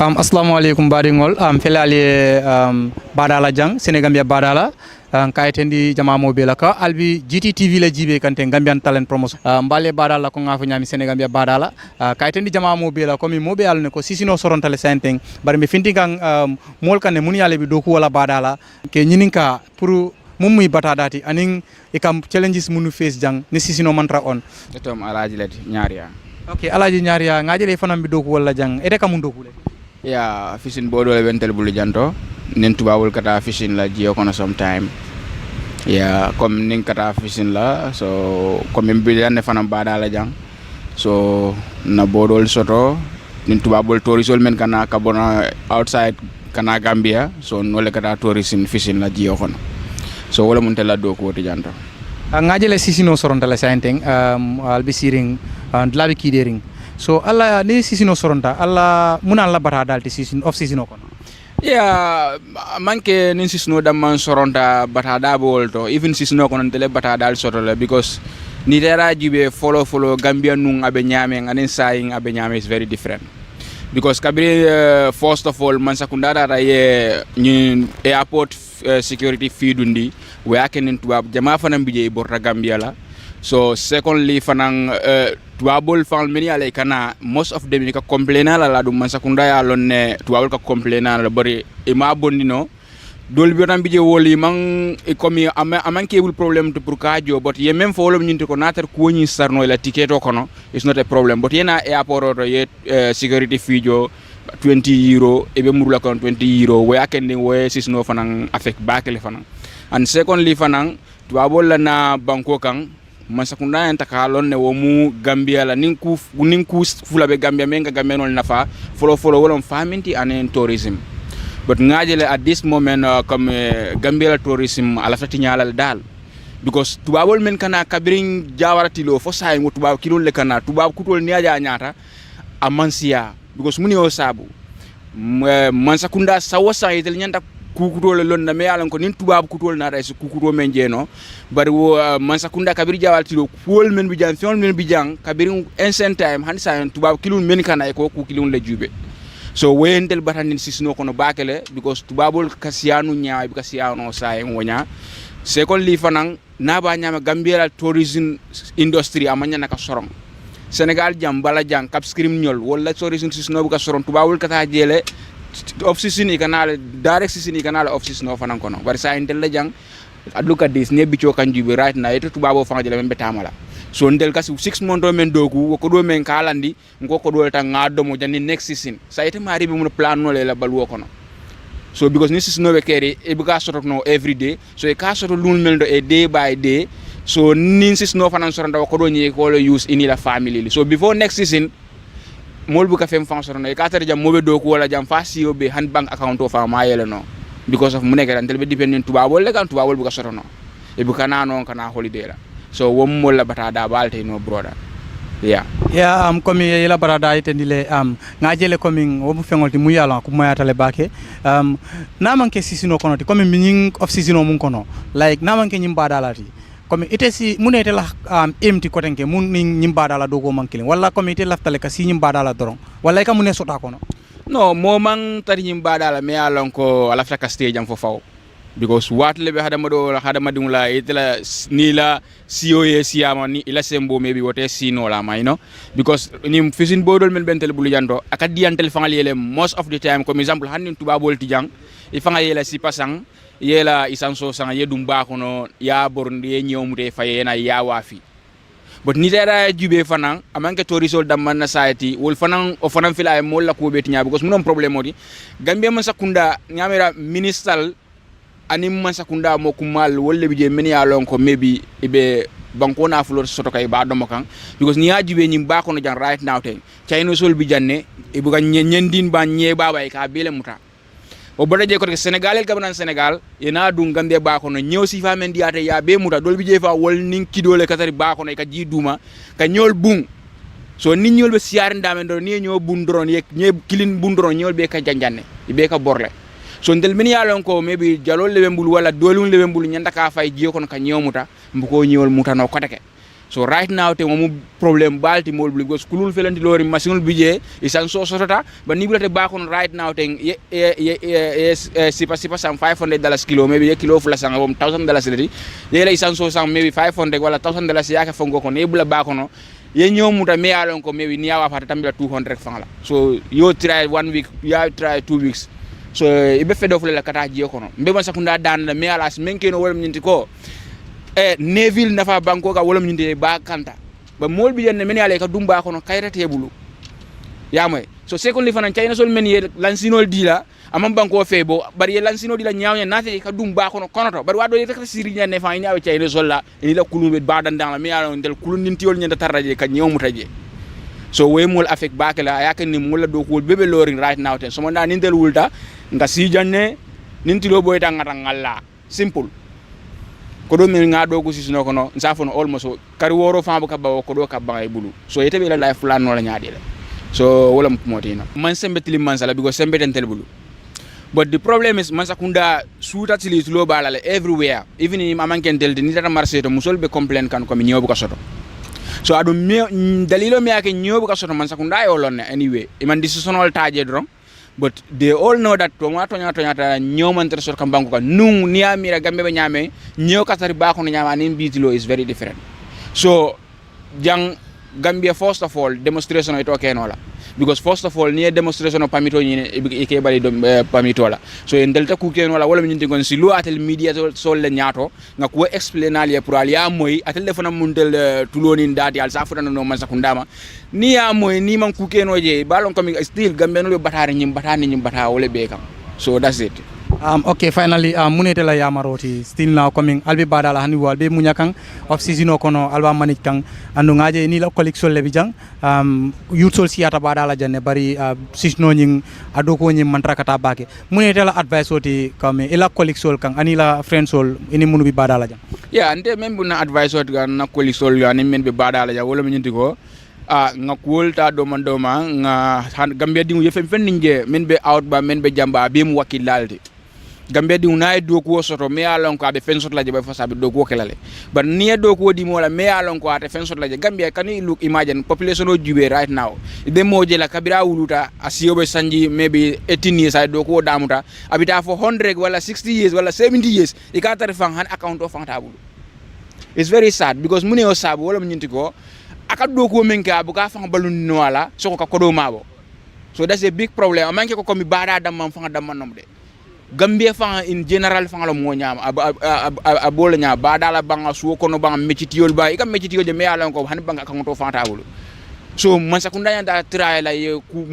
Assalamu alaikum baringol felali badala jang Senegambia badala kayitendi jama mo bela ka albi GTTV la jibe kante Gambian talent promotion mbale badala ko ngafo nyami Senegambia badala kayitendi jama mo bela ko mi mo be alne ko sisino sorontale senteng bar mi finti kan mol kan mun yale bi doku wala badala ke nyininka pour mum muy batadati aning ikam challenges munu face jang ni sisino mantra on tom Alagie Nyariya. Okay, Alagie Nyariya ngajele fanam bi doku wala jang ede kam doku le Yeah, fishing board wala bentel bulu janto nin tubawul kata fishing la jio kono sometime. Yeah, comme nin kata fishing la so comme mbilan ne fanam badala jang. So na bodol soto nin tubabul tourisol men kana kabona outside kana Gambia so nole kata tourism fishing la jio kono. So wala mun tela do ko ti janto. Ngajele sisino soronta la sainteng albi siring dlabi kidering. So alla ni sisino soronta alla muna alla bata dalti season of season kono. Yeah, manke nin sisino dam man soronta bata da bolto even sisino kono tele bata dal sotole because ni tera jibe follow Gambia nun abe nyame nganen saying abe nyame is very different. Because kabiri first of all man sakundara ye ni airport security feedundi we akenin tuab jama fanam bije borta Gambia la. So secondly fanang tuabol fan many ale kana most of them ka complaina la dum man sakunda ya lonne tuabol ka complaina la bari e ma bondino dol bi tan bije woli man e komi aman kebul problem to pour kajo but ye même fo wolom nyinte ko natar ko ni sarno la ticket kono is not a problem but yena airport to ye security fee jo 20 euro e be murula kon 20 euro we akende we sisno fanang affect bakele fanang and secondly fanang tuabol la na banko kan man sakunda en takalon ne wo mu Gambia la ninku fula be Gambia menga Gambia non nafa follow wolom faminti and tourism but ngajele at this moment comme Gambia tourism ala fati nyalal dal because tubabol men kana kabirin jawarati lo fo say ngo tubab kilol le kana tubab kutol niaja nyata amansia because muni o sabu man sakunda sawasa yitel nyanda kukutole lon na me yalan ko nin tubab kutol na rais kukuto men jeno bari wo man sakunda kabir jawalti do pol men bi jan fion men bi jang kabir ancient time han sa tubab kilun men kana e ko ku kilun le jube so wentel batanin sisno kono bakele because tubabol kasiyanu nyaay bi kasiyanu say wonya second li fanan na ba nyama Gambia tourism industry amanya naka sorom Senegal jam bala jang cap scrim ñol wala tourism sisno bu ka sorom tubabol kata jele off season ikanale direct season ikanale off season no fanan kono bari sa intel la jang look at this ne bicho kanjubi right now eto tubabo fanga jele membe tamala so ndel kasi 6 months men dogu ko do men kalandi ngoko do ta ngado mo jani next season sa ite mari bi mun plan no le la balwo kono so because this is no be kere e buka sort no every day so e ka sort lun mel do e day by day so ninsis no fanan sort ko do nyi ko use in la family so before next season mol bu ka fem fansoro e katar jam mobe do ko wala jam fasi yobe hand bank account of ma yele no because of muneke dan telbe dependent tubabol le kan tubabol bu ka sorono e bu kana non kana holiday la so wom mol la batada balte no brother yeah komi yela barada itendile ngajele komi wom fengolti mu yala ko mayata le bake na manke sisino kono ti komi min of sisino mun kono like na manke nyim badalati comme ite si munete la emti kotenke mun nyimba dala dogo mankilin wala comme ite laftale ka si nyimba dala doron wala ka mune sota kono no mo man tari nyimba dala me alon ko ala fta stage am fo faw because what lebe hadama dum la ite la ni la COE siama ni ila sembo maybe wote sino la may no because ni fisin bodol men bentel bulu janto aka diantel fangal yele most of the time comme example hanin tubabol ti jang e fangal yele si pasang yela isanso sanga yedum ba kono ya bornde nyomute fayena ya wafi but ni dara jube fanan amanke tourisol dam man society wol fanan o fanan fila e molla ko beti nya because munom problème odi Gambia man sakunda nyamera ministal anim man sakunda mo kumal wolle bije men ya lon ko maybe ibe banko na flor soto kay ba do mokan because ni ya jube nyim ba kono jan right now ten chayno sol bi janne e buga nyendin ba nye baba e ka bele muta o bodaje ko Senegal ka banan Senegal ina dum Gambia ba ko no ñew si fa men diate ya be muta dol bi je fa wol nin kidole katari ba ko no ka ji duma ka ñol bung so nit ñol be siar ndame do ni ñoo bundron yek ñe kilin bundron ñol be ka janjanne be ka borle so ndel min yalon ko maybe jalol le mbul wala dolun le mbul nyanda ka fay ji ko no ka ñew muta mbuko ñewol muta no kotake So right now te momu problem balti mol because kulul felanti lori masinul bije isan so sotota but ni bulate bakon right now te sipa some $500 kilo maybe a kilo fula sang $1,000 leti yela isan so sang maybe $500 wala $1,000 yaka fongo ko ne bula bakono ye nyomuta me alon ko maybe ni awa fata tambila 200 fangla so you try 1 week you try 2 weeks so ibe fedo fule la kata jiyo kono mbe man sakunda dan me alas menke no wolum nyinti ko Neville nafa banko ka wolum nyinde ba kanta ba mol bi yenne men ale ka dumba kono kayra tebulu yamoy so secondly fanan China sol men ye lansinol dila amam banko febo bari ye lansino dila nyaawnya nate ka dumba kono konoto bari wado ye tak siri nyane fa ni awe China sol la ni la kulumbe ba dandang la mi ala ndel kulun nintiol nyanda tarraje ka nyawmutaje so we mol affect bakela yakani mol do ko bebe loring right now ten so manda nintel wulta nga si janne nintilo boy tangata ngalla simple ko do min nga do ko sisno kono nsafono almost kari woro fambo ka bawo ko do ka bangay bulu so yete be la life plan no la nyaade la so wala motina man sembe tilim man sala because sembe den tel bulu but the problem is man sakunda suuta tilis lo balale everywhere even in mamanken tel ni tata marché to musol be complain kan ko mi nyobu ka soto so adu dalilo mi ake nyobu ka soto man sakunda yo lonne anyway iman decisional taje dron but they all know that to ma tonya nyoman ter sor kambango ka nung ni amira gambe be nyame nyo katari ba ko nyama ni bitilo is very different so jang Gambia first of all demonstration ito kenola because first of all ni demonstration pamito ni ke bali pamitola so en delta ku kenola wala min tingon si lo atel media sol le nyato nga ko explain ali pour ali amoy atel defana muntel tuloni ndati al safuta no man sakundama ni amoy ni man ku kenoje balon comme still Gambia no batare nyim bata wala be kam so that's it. Okay, finally, munete la yamaroti still now coming. Albi badala hani walbe munyakang of season kono alba manikang anu ngaje ni la kolik sol lebijang youth sol siata badala janne bari sisno nying adoko nyim mantra kata bake. Munete la advice oti kame ila kolik sol kang anila friend sol ini munu bi badala jang. Yeah, ante membu na advice oti na kolik sol yani men be badala ja wala menyinti ko nga kulta doma nga Gambia dingu yefem fen ninje men be out ba men be jamba be mu wakilalti Gambia di unai do ko soto me alon ko abe fensot la je ba fasabe do ko kelale but ni do ko di mola me alon ko ate fensot la je Gambia can you look imagine population o jube right now be moje la kabira wuluta asiyobe sanji maybe 18 years ay do ko damuta abita for 100 wala 60 years wala 70 years e ka tar fang han account o fang tabulu it's very sad because muni o sabu wala nyinti ko aka do ko menka bu ka fang balun no wala so ko kodo mabo so that's a big problem amanke ko komi bara dam man fang dam man nomde Gambia fan in general fan la mo nyama abol nya ba dala banga suwo kono banga metitiol ba ikam metitiol je me ala ko han banga kan to fanta bulu so man sakunda nya try la ye ku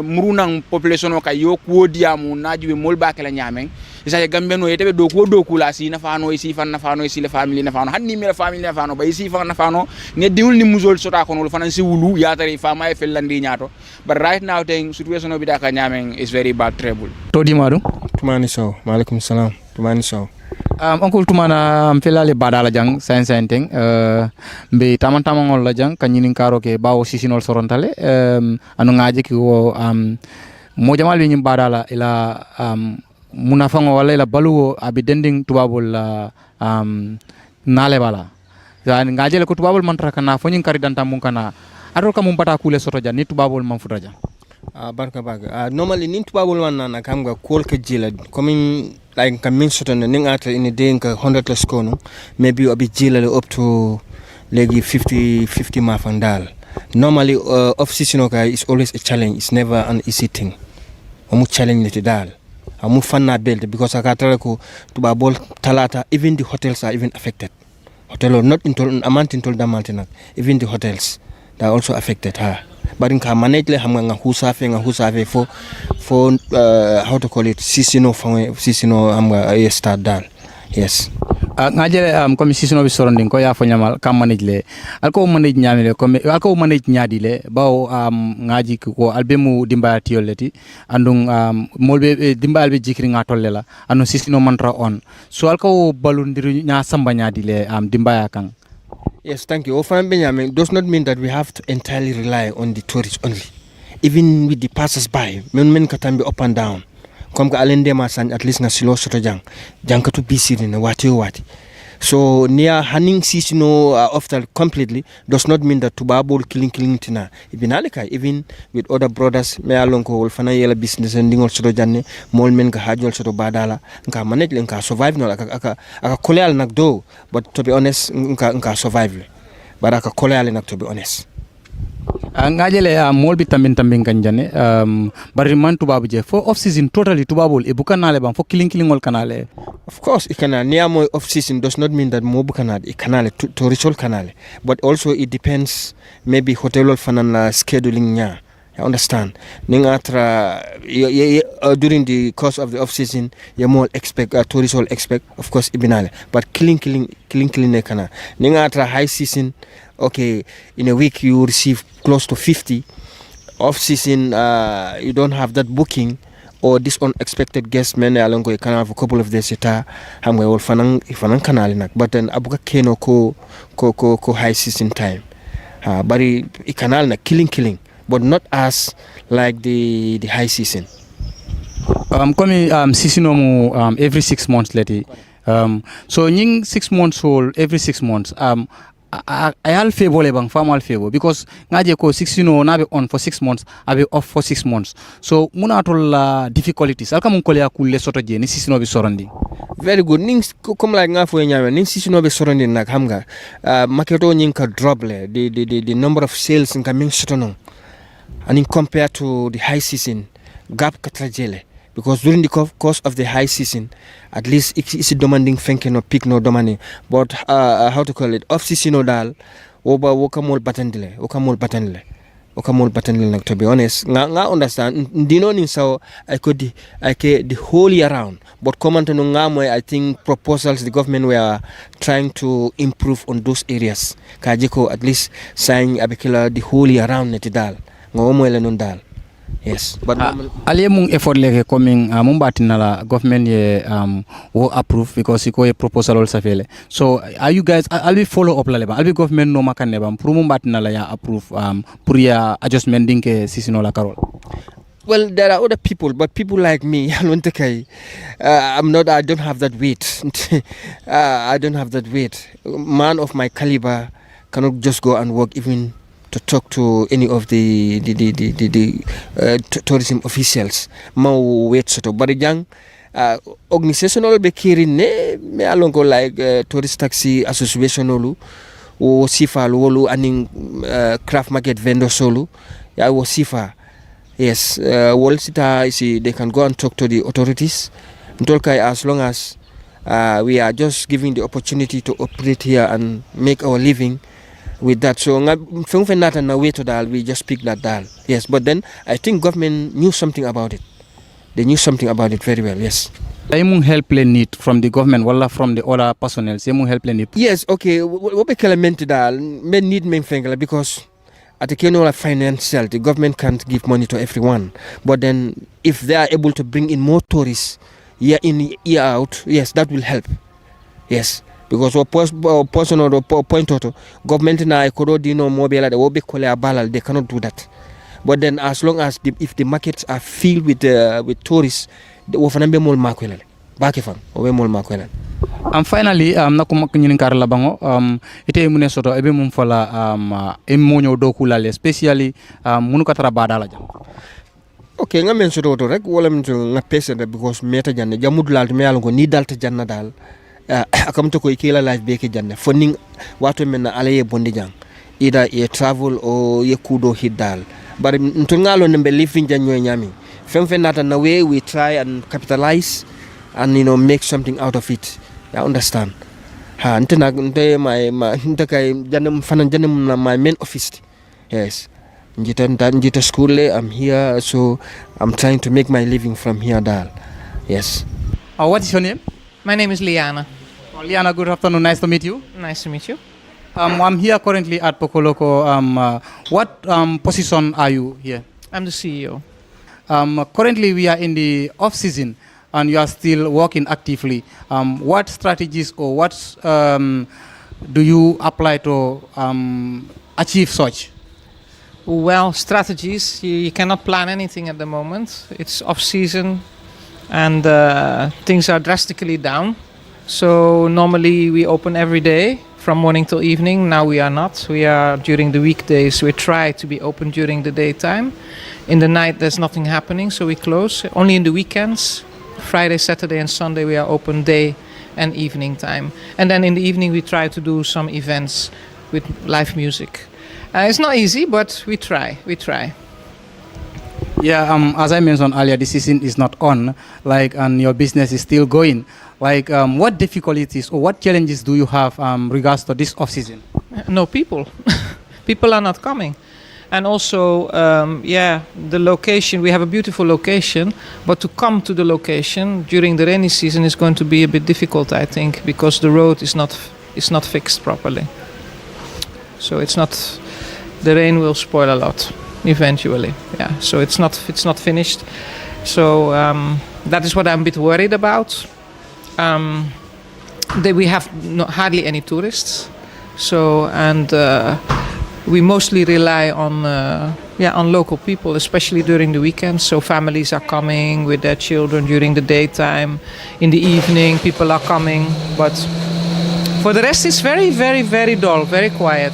murunang population o kay yo ko diamu najibe mol ba kala nyame isa Gambia no yete do ko la si na fano isi fan na fano isi la family na fano han ni mi la family na fano ba isi fan na fano ne diul ni muzol sota kono fanan si wulu ya tari fama e felandi nyato but right now thing situation o bi da ka nyame is very bad trouble to di madu Tumani Sow, Malikum Salam, Tumani Sow. Uncle Tumana mfelale badala jang sain be tamantama la jang kanyinin karo ke bawo sisinol sorontale anu ngaje ki wo mo jamal bi nyim badala ila munafango wala ila baluwo abi dending tubabul nale bala ya ngaje le ko tubabul mantra kana fo nyin kari danta mun kana ado kam mun bata kule soto jan ni tubabul man futaja barka normally nin tubabul man na kam ga kol ka jila coming like kam min soto ne ngata in day ka 100 less kono maybe abi jila up to legi 50 mafandal normally off season is always a challenge, it's never an easy thing omu challenge le dal amu fanna belt because akatara ko tubabul talata even the hotels are even affected hotel not into amount into damaltina even the hotels they are also affected but in ka manage le hamga husafe for how to call it sisino hamga start dal yes ngajere comme sisino bi soronding ko ya fo nyamal kam manage le alko manage nyamile comme alko manage nyaadi le baw ngaji ko albemu dimba tioleti andung molbe dimba albe jikri nga tolle la anu sisino mantra on so alko balundiru nya samba nyaadi le dimba ya kan. Yes, thank you. Ofan Benjamin does not mean that we have to entirely rely on the tourists only. Even with the passers-by, men can be up and down. Come ka alende masan at least na silo soto jang katu busy ni wati. So near hunting season after completely does not mean that tubabol killing tina. Ibinalika even with other brothers me along ko fana yela business and dingol soto janne mol men ka hajol soto badala nka manage nka survive no aka koleal nak do, but to be honest nka survive but aka koleal nak, to be honest. Ngajele mol bi tambin kan jane bari man tubabu je for off season totally tubabol e bukanale bang for killing ol kanale. Of course ikana near mo off season does not mean that mo bukanade ikanale to result kanale, but also it depends maybe hotel fanan la scheduling nya. I understand. During the course of the off season, you more expect tourists all expect, of course, ibinale. But killing nekana. Ninga high season, okay, in a week you receive close to 50. Off season, you don't have that booking or this unexpected guest. Men along you can have a couple of days later. I'm going to fanang kanalinak. But then abuka keno ko high season time. But ikanal na killing. But not as like the high season. Season every 6 months leti. So nying 6 months old every 6 months. I al favor le bang formal favor because ngaje ko 16 na be on for 6 months, I be off for 6 months. So muna tol difficulties. Alka mun ko le akulle soto je ni season be sorandi. Very good. Ning come like nga fo nyame ning season be sorandi nak hamga. Marketo nying ka drop le the number of sales in coming soto no. And in compared to the high season, gap katrajele. Because during the course of the high season, at least it's demanding thinking or pick no demanding. But how to call it? Off season dal, oba wokamol batandile. To be honest, nga understand. Dino nin so I could the whole year round. But comment on ngamwe, I think proposals the government were trying to improve on those areas. Kajiko at least saying abekila the whole year round netidal. Yes, but ali mung effort leke coming mung batina la government ye will approve because iko a proposal also fele. So are you guys I'll be follow up la leba. I'll be government no makane bam pour mung batina la ya approve pour ya adjustment dinke sisino la karol. Well, there are other people, but people like me, I don't have that weight. I don't have that weight. Man of my caliber cannot just go and work even to talk to any of the tourism officials. Mau wait sort of bari jang organizational be kirin ne me alongo like tourist taxi association olu o sifa wolu aning craft market vendor solu ya wo sifa. Yes, wol sita isi they can go and talk to the authorities. Ntolkai as long as we are just giving the opportunity to operate here and make our living with that. So we just pick that dal. Yes, but then I think government knew something about it. They knew something about it very well. Yes. They help need from the government wala from the other personnel. They help need. Yes. Okay. What we element dal men need main thing because at the financial the government can't give money to everyone. But then if they are able to bring in more tourists year in year out, yes, that will help. Yes. Because person or point to government na ekodo dino mobile they will be balal, they cannot do that. But then as long as if the markets are filled with tourists, they will find more makwelal. Bakifan, obe more makwelal. And finally, na kuma kinyin karla bango ite mune soto ebe mum fala emonyo dokulale especially munu katara badala jam. Okay, nga men soto to rek wala mtu nga pesa because meta janne jamudulal me algo ni dalta janna dal. Akamto ko ikela life beke janne funding watu men alaye bondi jang either ye travel or ye kudo hidal but ntungalo nembe living janyo nyami femfe nata na way we try and capitalize and make something out of it. I understand ntena my ntaka janne fanan janne my main office. Yes, njita school I'm here, so I'm trying to make my living from here dal. Yes. What is your name? My name is Liana. Liana, good afternoon. Nice to meet you. Nice to meet you. I'm here currently at Pokoloko. What position are you here? I'm the CEO. Currently, we are in the off-season, and you are still working actively. What strategies or what do you apply to achieve such? Well, strategies, you cannot plan anything at the moment. It's off-season, and things are drastically down. So normally we open every day from morning till evening. Now we are not. We are during the weekdays. We try to be open during the daytime. In the night there's nothing happening, so we close. Only in the weekends, Friday, Saturday and Sunday we are open day and evening time. And then in the evening we try to do some events with live music. It's not easy, but we try. Yeah, as I mentioned earlier, the season is not on, like, and your business is still going. Like, what difficulties or what challenges do you have regards to this off season? No people. People are not coming. And also, the location, we have a beautiful location, but to come to the location during the rainy season is going to be a bit difficult, I think, because the road is not fixed properly. So the rain will spoil a lot eventually. Yeah, so it's not finished. So that is what I'm a bit worried about. We have hardly any tourists. So we mostly rely on local people, especially during the weekends. So families are coming with their children during the daytime. In the evening, people are coming. But for the rest, it's very, very, very dull, very quiet.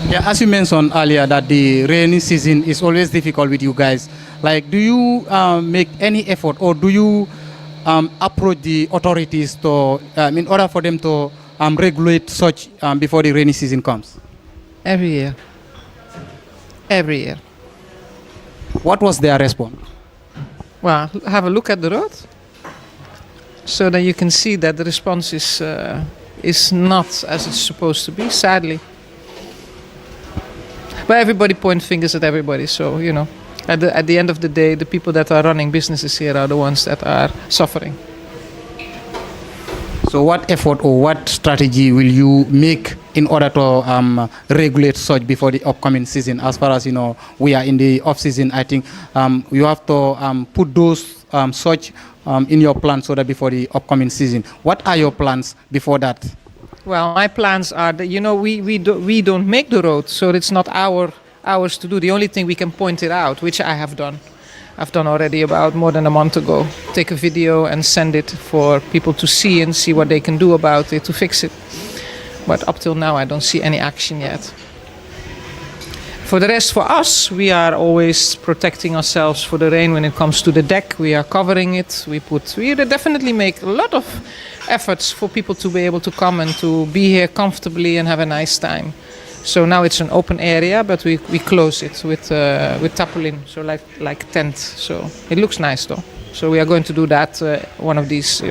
Yeah, as you mentioned earlier, that the rainy season is always difficult with you guys. Like, do you make any effort, or do you approach the authorities to, in order for them to regulate such before the rainy season comes? Every year. What was their response? Well, have a look at the road, so that you can see that the response is not as it's supposed to be, sadly. But everybody points fingers at everybody, so at the end of the day, the people that are running businesses here are the ones that are suffering. So what effort or what strategy will you make in order to regulate such before the upcoming season? As far as we are in the off season, I think you have to put those such in your plan so that before the upcoming season. What are your plans before that? Well, my plans are that we don't make the road, so it's not ours to do. The only thing we can point it out, which I have done. I've done already about more than a month ago. Take a video and send it for people to see and see what they can do about it to fix it. But up till now, I don't see any action yet. For the rest, for us, we are always protecting ourselves for the rain when it comes to the deck. We are covering it. We definitely make a lot of efforts for people to be able to come and to be here comfortably and have a nice time. So now it's an open area, but we close it with tarpaulin, so like tent. So it looks nice though. So we are going to do that one of these.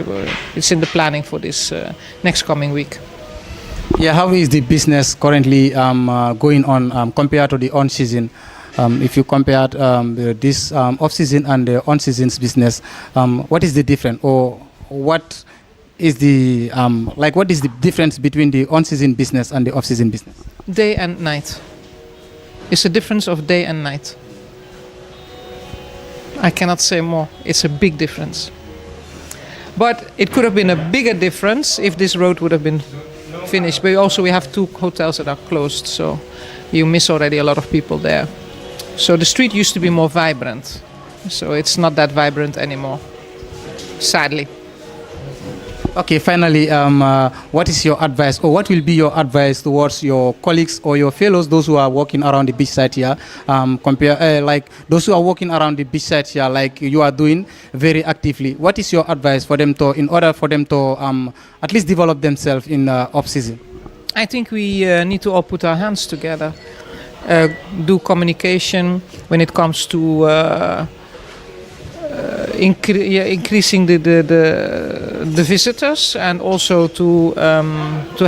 It's in the planning for this next coming week. Yeah, how is the business currently going on compared to the on season? If you compare this off season and the on season's business, what is the difference, or what is the what is the difference between the on season business and the off season business? Day and night. It's a difference of day and night. I cannot say more. It's a big difference. But it could have been a bigger difference if this road would have been finished. But we have 2 hotels that are closed, so you miss already a lot of people there. So the street used to be more vibrant. So it's not that vibrant anymore, sadly. Okay, finally, what is your advice, or what will be your advice towards your colleagues or your fellows, those who are walking around the beach side here, like those who are walking around the beach side here, like you are doing very actively? What is your advice for them in order for them to at least develop themselves in off season? I think we need to all put our hands together, do communication when it comes to increasing the visitors, and also to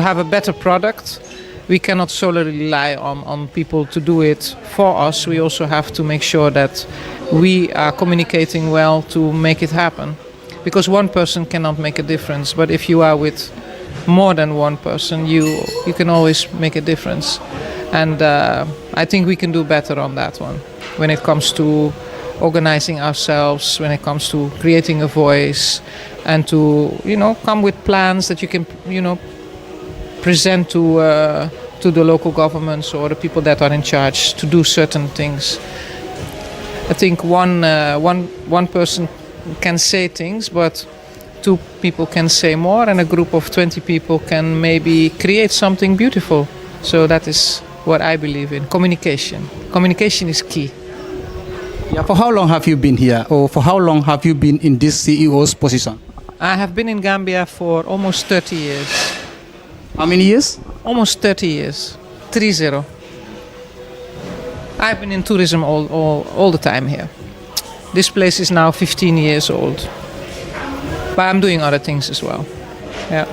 have a better product. We cannot solely rely on people to do it for us. We also have to make sure that we are communicating well to make it happen, because one person cannot make a difference, but if you are with more than one person, you can always make a difference. And I think we can do better on that one when it comes to organizing ourselves, when it comes to creating a voice, and to come with plans that you can present to the local governments or the people that are in charge to do certain things. I think one person can say things, but two people can say more, and a group of 20 people can maybe create something beautiful. So that is what I believe in. Communication. Communication is key. Yeah, for how long have you been here, or for how long have you been in this CEO's position? I have been in Gambia for almost 30 years. How many years? Almost 30 years. 30. I've been in tourism all the time here. This place is now 15 years old. But I'm doing other things as well. Yeah.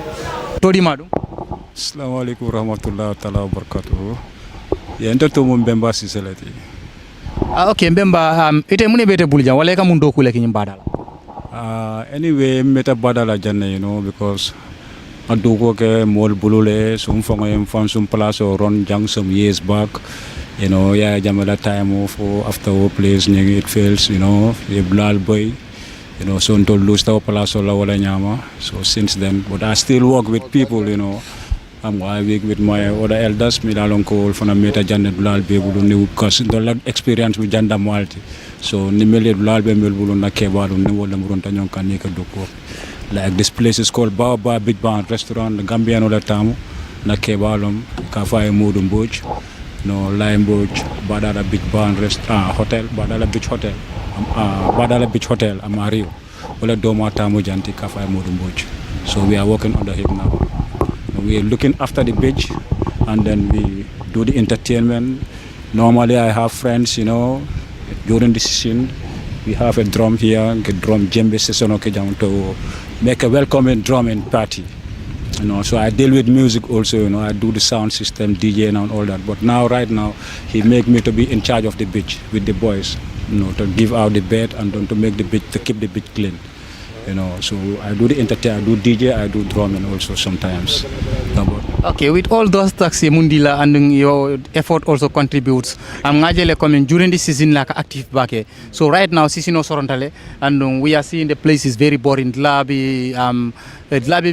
Todi Madu. Assalamu alaikum warahmatullahi ta'ala wabarakatuh. Ya ento to mo Mbemba Siseleti. Okay, Mbemba, ite mune bete bulja, wale ka mundo kule kinyi badala. Anyway, meta badala janne, you know, because adugo ke mol bulule, sum fonga fan sum palaso ron jang some years back. You know, yeah, jamala time for after our place, it fails, you know, a blal boy. You know, so until lose the palaso la wala nyama. So since then, but I still work with people, you know. I'm working with my other elders, me dalong ko from a meta janda blal be bulu ni because the experience with janda malti. So ni mele blal be mel bulu na keba ni wala murunta nyong kanika doko. Like this place is called Baobab Big Band Restaurant, the Gambian ola tamu na kebalom kafai mudum boch. No Lime Boch, Badala Big Band Hotel, Badala Beach Hotel, Badala Beach Hotel, Amario, Ola Doma Tamu Janti Kafai Modum Boch. So we are working under him now. We are looking after the beach, and then we do the entertainment. Normally I have friends, you know, during the season, we have a drum here, a drum djembe session to make a welcoming drumming party. You know, so I deal with music also, you know, I do the sound system, DJ and all that. But now, right now, he make me to be in charge of the beach with the boys, you know, to give out the bed and to make the beach, to keep the beach clean. You know, so I do the entertainment, I do DJ, I do drumming also sometimes. Okay, with all those taxi mundila and your effort also contributes. I'm ngajele coming during the season like active back. So right now season sorontale and we are seeing the place is very boring. Dlabi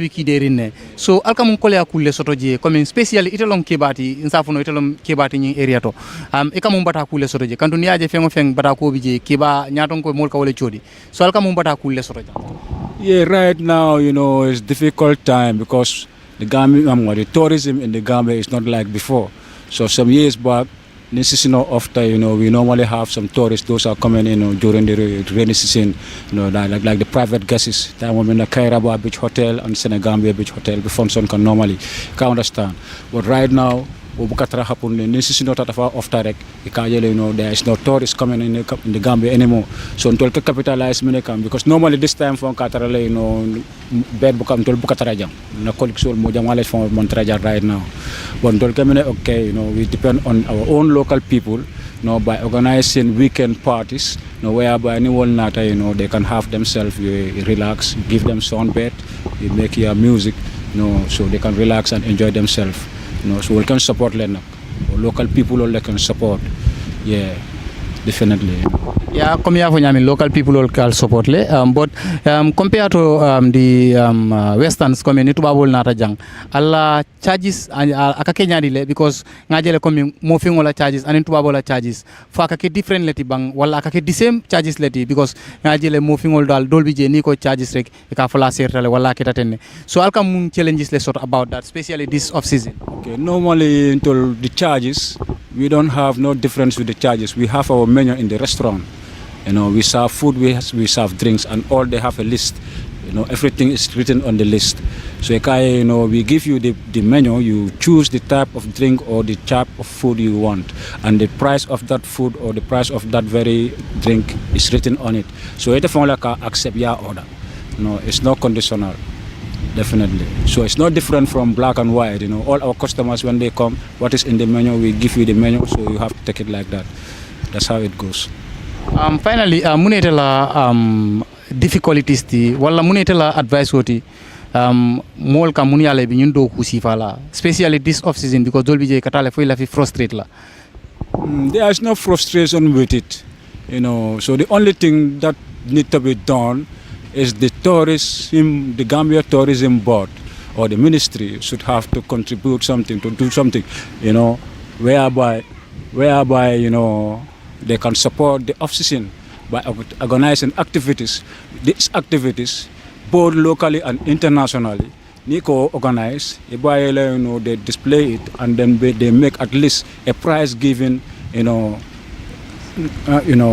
wiki derine. So alkamun kole akule sotoje coming especially italong kebati insafuno italong kebati ni area to. Ekamun bata akule sotoje. Kantuni aje fengo feng bata ko bije keba nyaton ko molka wole chodi. So alkamun bata akule sotoje. Yeah, right now, you know, it's difficult time because the Gambia, the tourism in the Gambia is not like before. So some years back, this is after, you know, we normally have some tourists. Those are coming, you know, during the rainy season, you know, like the private guests. That women in the Kairaba Beach Hotel and Senegambia Beach Hotel, the function can normally, can understand. But right now, Ubukatra happen, this is not off direct. You know, there is no tourists coming in the Gambia anymore. So until capitalize Minikam, because normally this time from Qatar, you know, bed bukam tol Bukatarajam. Na colleagues will mojamales from Montraja right now. But until Kamine, okay, you know, we depend on our own local people, you know, by organizing weekend parties, you know, whereby anyone nata, you know, they can have themselves relax, give them sunbed, you make your music, you know, so they can relax and enjoy themselves. You know, so we can support them. Local people all can support. Yeah, definitely. Yeah, come here for local people all can support le. But compared to the westerns coming into Babul Natajang, alla charges akakenya dile because ngajele coming moving all charges and into Babula charges. For akake different leti bang wala akake the same charges leti because ngajele moving all dal dolbi je niko charges rek ikafola sertale wala kitatene. So alka mun challenges le sort about that, especially this off season. Okay, normally into the charges, we don't have no difference with the charges. We have our menu in the restaurant. You know, we serve food, we serve drinks, and all they have a list. You know, everything is written on the list. So, you know, we give you the menu, you choose the type of drink or the type of food you want, and the price of that food or the price of that very drink is written on it. So, it's like accept your order. No, it's not conditional. Definitely. So it's not different from black and white. You know, all our customers when they come, what is in the menu, we give you the menu, so you have to take it like that. That's how it goes. Finally, munetela difficulties ti wala munetela advice woti mol ka muniale bi nyundo kusifala, especially this off season because dolbi je katale foi la fi frustrate la. There is no frustration with it. You know, so the only thing that need to be done is the tourism, the Gambia Tourism Board or the ministry should have to contribute something, to do something, you know, whereby, you know, they can support the off-season by organizing activities. These activities both locally and internationally. Nico organize, they display it, and then they make at least a prize giving,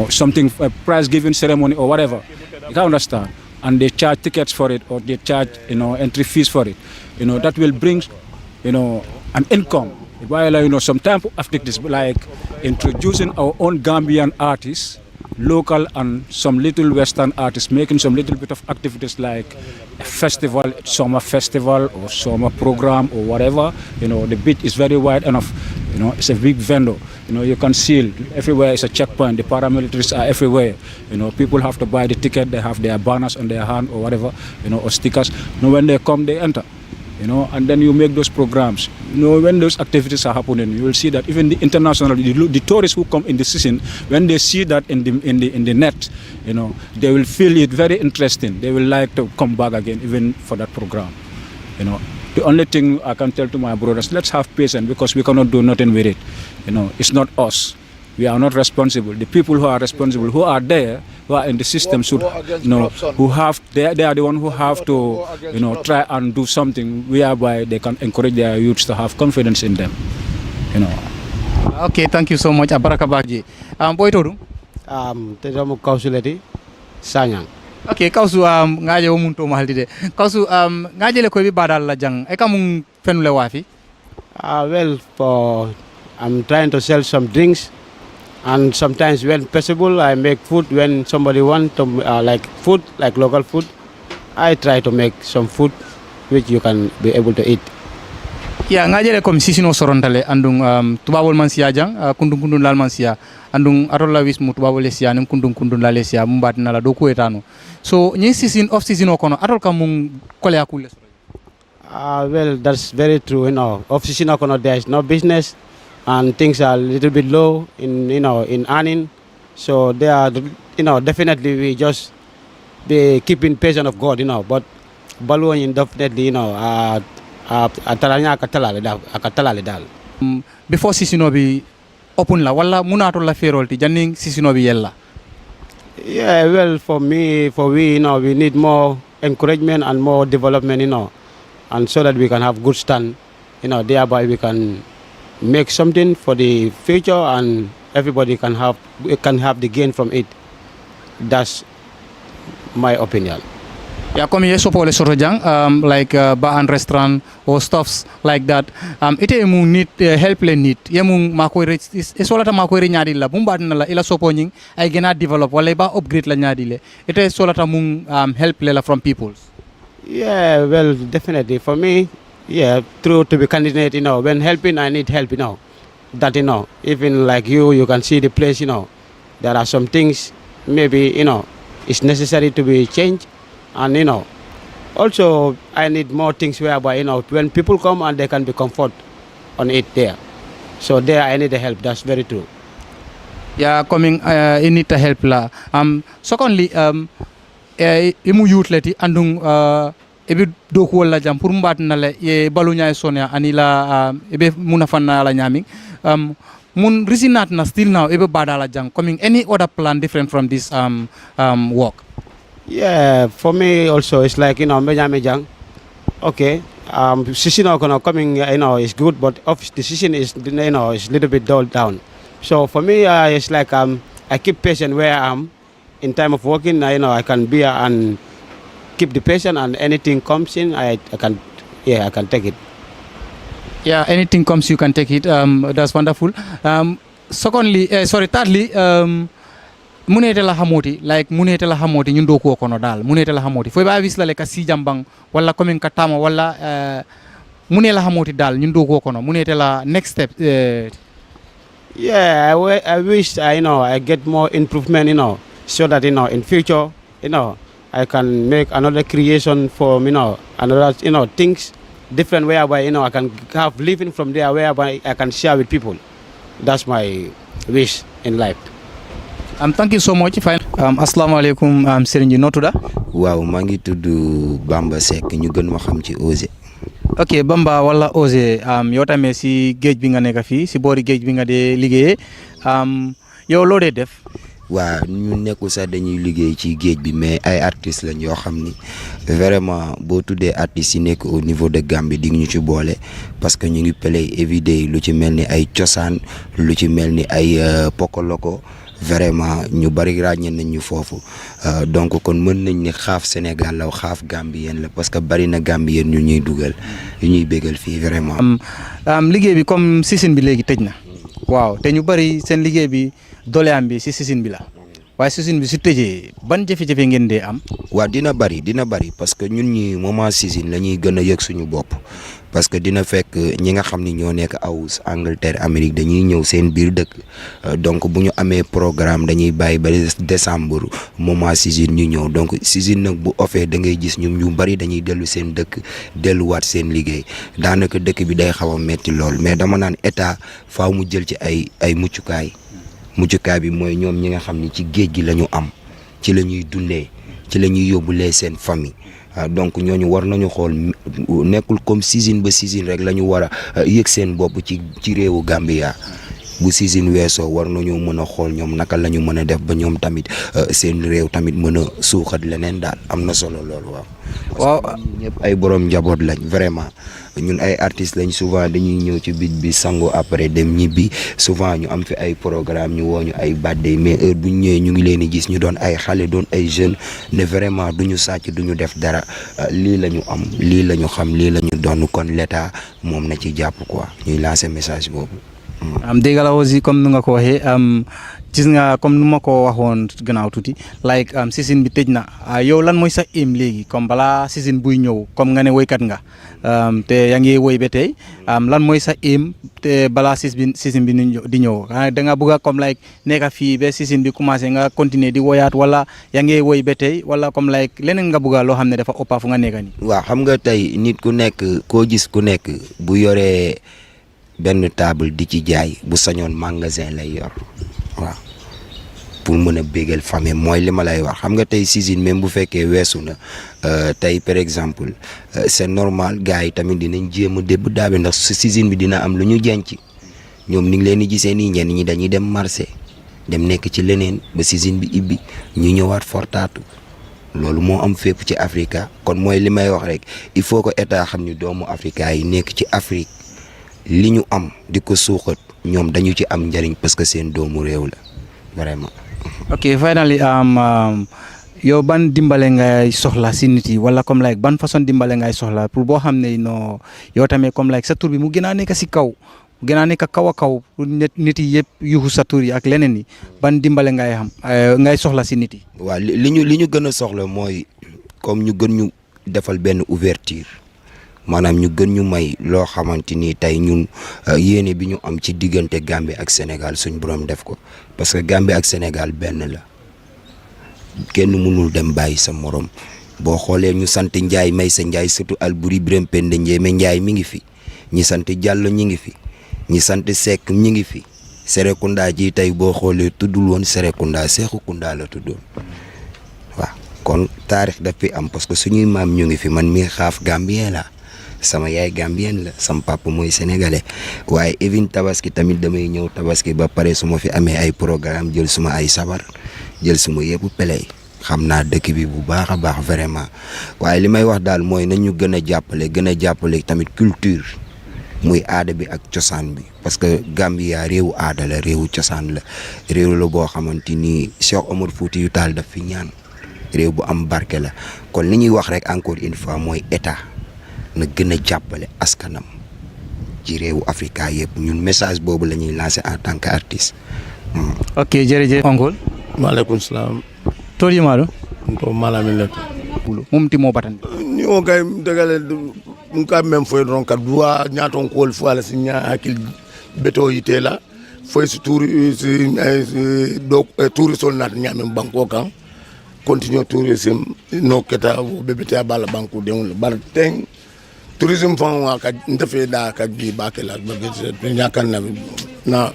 something, a prize giving ceremony or whatever. You can understand. And they charge tickets for it, or they charge, entry fees for it. That will bring, an income. Some time after this, like introducing our own Gambian artists, local and some little Western artists, making some little bit of activities like a festival, summer festival or summer program or whatever. The beach is very wide enough. It's a big vendor. You can see everywhere is a checkpoint. The paramilitaries are everywhere. People have to buy the ticket. They have their banners on their hand or whatever, or stickers. When they come, they enter. And then you make those programs. When those activities are happening, you will see that even the international, the tourists who come in the season, when they see that in the net, they will feel it very interesting. They will like to come back again, even for that program. The only thing I can tell to my brothers, let's have patience, because we cannot do nothing with it. It's not us. We are not responsible. The people who are responsible, who are there, who are in the system, should, they are the ones who have to, try and do something whereby they can encourage their youths to have confidence in them. Okay, thank you so much. Abaraka Baji. Boy Todu? Tejamu Kausuleti, Sanyang. Okay, kausu ngaje omuntu mahaldide. Kausu ngaje le ko bi badal la jang. E kamun fenule wafi? I'm trying to sell some drinks. And sometimes when possible, I make food when somebody wants to, like food, like local food. I try to make some food which you can be able to eat. Yeah, ngajere kom sisino sorontale andung tubabol mansia jang kundung lal mansia andung arola wismu tubabol lesia nim kundung lal lesia mumbat nala do ko etano. So nyi season off season okono atol kamung kole akule. That's very true. Off season okono there is no business. And things are a little bit low in earning, so they are definitely we just be keeping patient of God, but Baluan definitely before Sisinobi open la wala munato la ferolti janning Sisinobi yella. Yeah, for we we need more encouragement and more development, and so that we can have good stand, thereby we can make something for the future and everybody can have the gain from it. That's my opinion. Yeah, come here support sorojang like bar and restaurant or stuffs like that. Ite mu need help le need. Ye mu makoy solata makoy nyadi la bumba na la ila soponing ay gena develop wala ba upgrade la nyadi le. Ite solata mu help le la from people. Yeah, well, definitely for me. Yeah, true to be candidate, when helping, I need help, that, even like you can see the place, there are some things, maybe, it's necessary to be changed. And, also I need more things whereby, when people come and they can be comfort on it there. So there I need the help, that's very true. Yeah, coming, you need the help la. Secondly, imu youth leti andung, ebe doku wala jam pour mbat na le ye balunya sonia anila ebe munafana la nyaming mun risinat na still now ebe badala jang coming any other plan different from this work. Yeah, for me also it's like me jang okay season coming is good, but the season is is a little bit dulled down, so for me it's like I keep patient where I am in time of working. I can be and keep the patient, and anything comes in, I can take it. Yeah, anything comes, you can take it. That's wonderful. Thirdly, munete la hamoti, like munete la hamoti nyundo ko kono dal. Munete la hamoti. Foi ba wisla le ka si jambang wala coming katama wala munete la hamoti dal nyundo ko kono. Munete la next step. Yeah, I wish I get more improvement, so that in future, I can make another creation for another things different whereby I can have living from there whereby I can share with people. That's my wish in life. Thank you so much. Assalamu alaikum Serigne no tuda. Waaw maa ngi tudd Bamba Seck ñu gën ma xam ci Ose. Ok Bamba wala Ose yow tamé si géej bi nga nekk fii si boori géej bi nga dee liggéeyee yow loo dee def. waa ñu nekkul sax dañuy liggéey ci géej bi mais ay artistes lañ yoo xam ni vraiment boo tuddee artistes yi nekk au niveau de Gambie di ñu ci boole parce que ñu ngi play everyday lu ci mel ni ay cosaan lu ci mel ni ay pokoloko vraiment ñu bari ràññee nañ ñu foofu donc kon mën nañ ni xaaf Sénégal la xaaf Gambien la parce que bari na Gambien ñu ñuy dugal yu ñuy bégal fii vraiment. liggéey bi comme season bi léegi tëj na waaw te ñu bari seen liggéey bi doléam bi si season bi la waaye season bi su tëjee ban jafe-jafe ngeen dee am. waaw dina bari parce que ñun ñi moment season la ñuy gën a yëg suñu bopp parce que dina fekk ñi nga xam ni ñoo nekk House Angleterre Amérique dañuy ñëw seen biir dëkk donc bu ñu amee programme dañuy bàyyi ba décembre moment season ñu ñëw donc season nag bu offee da ngay gis ñoom ñu bari dañuy dellu seen dëkk delluwaat seen liggéey daanaka dëkk bi day xaw a metti lool mais dama naan état faaw mu jël ci ay muccukaay bi mooy ñoom ñi nga xam ni ci géej gi la ñu am ci la ñuy dundee ci la ñuy yóbbulee seen famille donc ñooñu war nañu xool nekkul comme season ba season rek la ñu war a yëg seen bopp ci réewu Gambia bu season weesoo war nañu mën a xool ñoom naka la ñu mën a def ba ñoom tamit seen réew tamit mën a suuxat leneen daal am na solo loolu waaw. parce que ñëpp ay borom njaboot lañ vraiment ñun ay artistes lañ souvent dañuy ñëw ci bit bi sango après dem ñibbi souvent ñu am fi ay programme ñu woo ñu ay birthday mais heure bu ñu ñëwee ñu ngi leen di gis ñu doon ay xale doon ay jeunes ne vraiment du ñu sàcc du ñu def dara lii la ñu am lii la ñu xam lii la ñu doon kon l'état moom na ci jàpp quoi ñuy lancer message boobu. dégg la aussi comme nu nga ko waxee gis nga comme nu ma ko waxoon gannaaw tuuti like season bi tëj na yow lan mooy sa aim léegi comme balaa season buy ñëw comme nga ne woykat nga te yaa ngi woy ba tey lan mooy sa aim te balaa season bi di ñëw da nga bëgg a comme like nekk fii ba season bi commencé nga continuer di woyaat wala yaa ngi woy ba tey wala comme like leneen nga bëgg a loo xam ne dafa ëpp fu nga nekk nii. waaw xam nga tey nit ku nekk koo gis ku nekk bu yoree benn table di ci jaay bu sañoon magasin lay yor waaw pour mën a bégal famille mooy li ma lay wax xam nga tey season même bu fekkee weesu na tey par exemple c'est normal gars yi tamit dinañ jéem a débb daabe ndax season bi dina am lu ñu jenc ñoom ni ngi leen di gisee nii ñenn ñi dañuy dem marché dem nekk ci leneen ba season bi ibbi ñu ñëwaat fortaatu loolu moo am fépp ci Afrique kon mooy li may wax rek il faut que état xam ni doomu Afrique yi nekk ci Afrique li ñu am di ko suuxat ñoom dañu ci am njariñ parce que seen doomu réew la vraiment. ok finally yow ban dimbale ngay soxla si nit yi wala comme like ban façon dimbale ngay soxla pour boo xam ne non yow tamit comme like sa tur bi mu gën a nekk si kaw mu gën a nekk kaw a kaw pour nit yi yëpp yuxu sa tur yi ak leneen yi ban dimbale ngay soxla si nit yi. waaw li ñu gën a soxla mooy comme ñu gën ñu defal benn ouverture maanaam ñu gën ñu may loo xamante ni tey ñun yéene bi ñu am ci diggante Gambie ak Sénégal suñ borom def ko parce que Gambie ak Sénégal benn la kenn mënul dem bàyyi sa morom boo xoolee ñu sant Njaay may sa Njaay surtout Alburi Birame Penda Njéeme Njaay mi ngi fi ñi sant Diallo ñi ngi fi ñi sant Seck ñi ngi fi Serekunda ji tey boo xoolee tuddul woon Serekunda Seexukunda la tuddoon waaw kon taarix daf fi am parce que suñuy maam ñu ngi fi man mi xaaf Gambien la sama yaay Gambienne la sama papa mooy sénégalais waaye even tabaski tamit damay ñëw tabaski ba pare su ma fi amee ay programme jël suma ay sabar jël suma yëpp peley xam naa dëkk bi bu baax a baax vraiment waaye li may wax daal mooy nañu gën a jàppale tamit culture muy aada bi ak cosaan bi parce que Gambia réewu aada la réewu cosaan la réew la boo xamante ni Cheikh Omar Foutiyou Tall daf fi ñaan réew bu am barke la kon li ñuy wax rek encore une fois mooy état na gën a jàppale askanam ci réewu Afrika yëpp ñun message boobu la ñuy lancer en tant qu'artiste. ok jërëjëf oncle. maaleykum salaam. tool yi maalo. to malamin la to. mum timo batande. ni o kay dagale ɗum ka même foye ɗon ka duwa ñaton kol fo ala si ña hakkil beto yite la foye si touri si do touri sol nat ñamen banko kan continue tourisme no keta bebete bala banko de on bar ten tourisme fan wa ka ndefe da ka bi bakela be ñakan na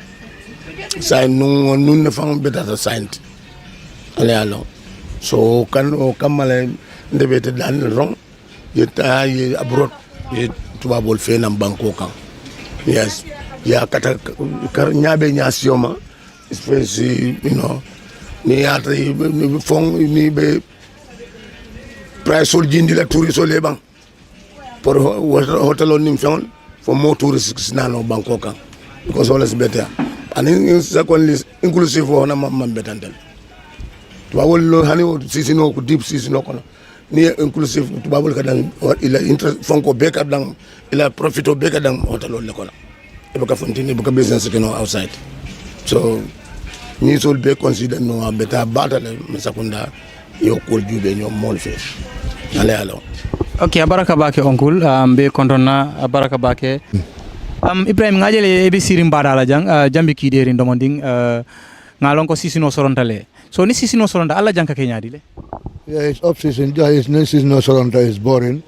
say nun ne fan beta saint ale alo so kan o kamale ndebete dan ron yeta yi abroad ye tubabol fe nam banko kan yes ya kata kar nyaabe nyaasioma espèce ni ata ni fong ni be price sol jindi la tourist le bang pour hotel on nim fon for more tourists na no banko kan because all is better and in secondly inclusive for na man betantel to bawol lo hani sisi no ko deep sisi no kono ni inclusive to bawol kadan ila interest fon ko be kadan ila profit be kadan hotel le kono e baka fontini baka business ke no outside so ni sol be consider no better battle sakunda yo ko jube ñom mol fe ale alo ok baraka bake onkul be kontona baraka bake Ibrahim ngajele ebe sirim badala jang jambi kideri ndomonding ngalon ko sisino sorontale so ni sisino soronta alla janka kenyadi le yeah it's off season is no sisino soronta is boring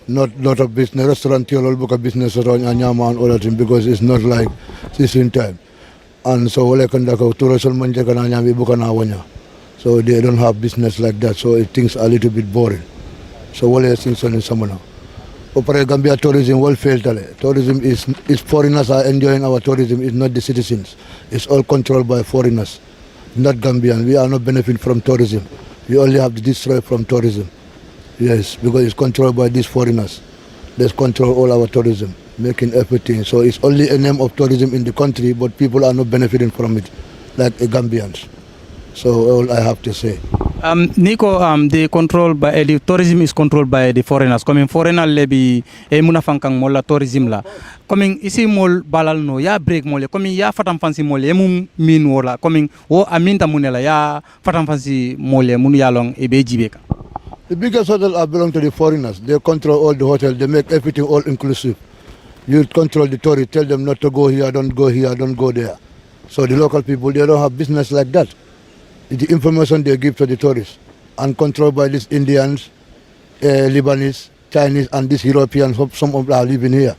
not lot of business restaurant all book business around anyama and all that because it's not like season time and so wale kanda ko tourism manje kana nyami buka na wanya so they don't have business like that so things are a little bit boring so wale season in summer now Opera Gambia tourism well failed. Tourism is foreigners are enjoying our tourism, it's not the citizens. It's all controlled by foreigners, not Gambian. We are not benefiting from tourism. We only have to destroy from tourism. Yes, because it's controlled by these foreigners. They control all our tourism, making everything. So it's only a name of tourism in the country, but people are not benefiting from it, like Gambians. So all I have to say. Nico, the control by the tourism is controlled by the foreigners. Coming foreigner lebi munafankang mola tourism la. Coming isi mol balal no ya break mole. Coming ya fatam fancy mole emu min wola. Coming o aminta munela ya fatam fancy mole munu yalong ebe jibeka. The biggest hotel belong to the foreigners. They control all the hotel. They make everything all inclusive. You control the tourists. Tell them not to go here, don't go here, don't go there. So the local people, they don't have business like that. The information they give to the tourists and controlled by these Indians, Lebanese, Chinese and these Europeans, some of them are living here.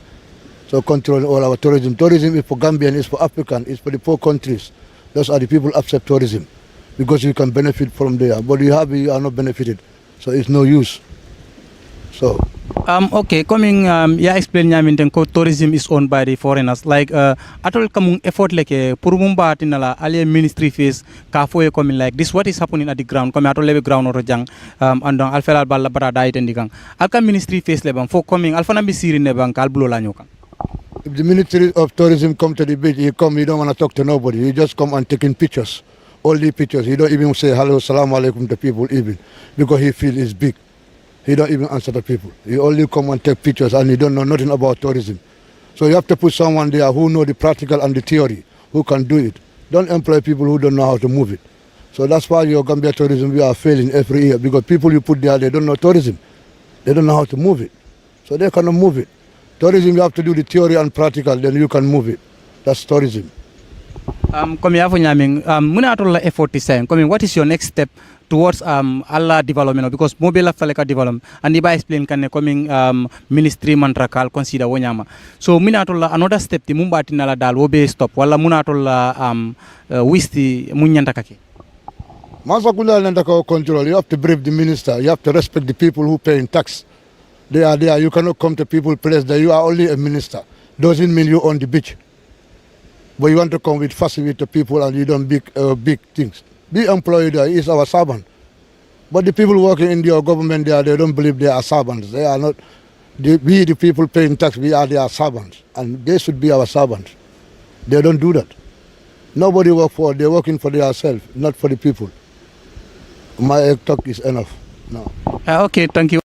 So controlling all our tourism. Tourism is for Gambian, it's for African, it's for the poor countries. Those are the people who accept tourism because you can benefit from there. But you are not benefited. So it's no use. So okay, coming ya explain nyaminten ko tourism is owned by the foreigners like atol kamung effort leke pour mumba tinala ali ministry face ka foye coming like this what is happening at the ground comme atol lebe ground oro jang andon alfelal balla bata dayite ndikan alka ministry face lebam for coming alfana bi siri ne bank albulo la nyokan. If the Ministry of Tourism come to the beach, you don't want to talk to nobody. You just come and taking pictures, all the pictures. You don't even say hello, salam alaikum to people even because he feels it's big. He don't even answer the people. He only come and take pictures and he don't know nothing about tourism. So you have to put someone there who know the practical and the theory, who can do it. Don't employ people who don't know how to move it. So that's why your Gambia tourism, we are failing every year because people you put there, they don't know tourism. They don't know how to move it. So they cannot move it. Tourism, you have to do the theory and practical, then you can move it. That's tourism. Comme ya fo nyaming muna atolla effort design comme what is your next step towards alla development because mobile faleka develop and iba explain kan coming ministry mantrakal consider wonyama so muna atolla another step ti mumba tinala dal wo be stop wala muna atolla wisti munyanta kake Masakula nanda ko control. You have to brief the minister. You have to respect the people who pay in tax. They are there. You cannot come to people's place that you are only a minister. Doesn't mean you own the beach. But you want to come with facility to people and you don't big things. Be employed there is our servant. But the people working in your government there, they don't believe they are servants. They are not. We, the people paying tax, we are their servants. And they should be our servants. They don't do that. Nobody work for, they're working for themselves, not for the people. My talk is enough now. Okay, thank you.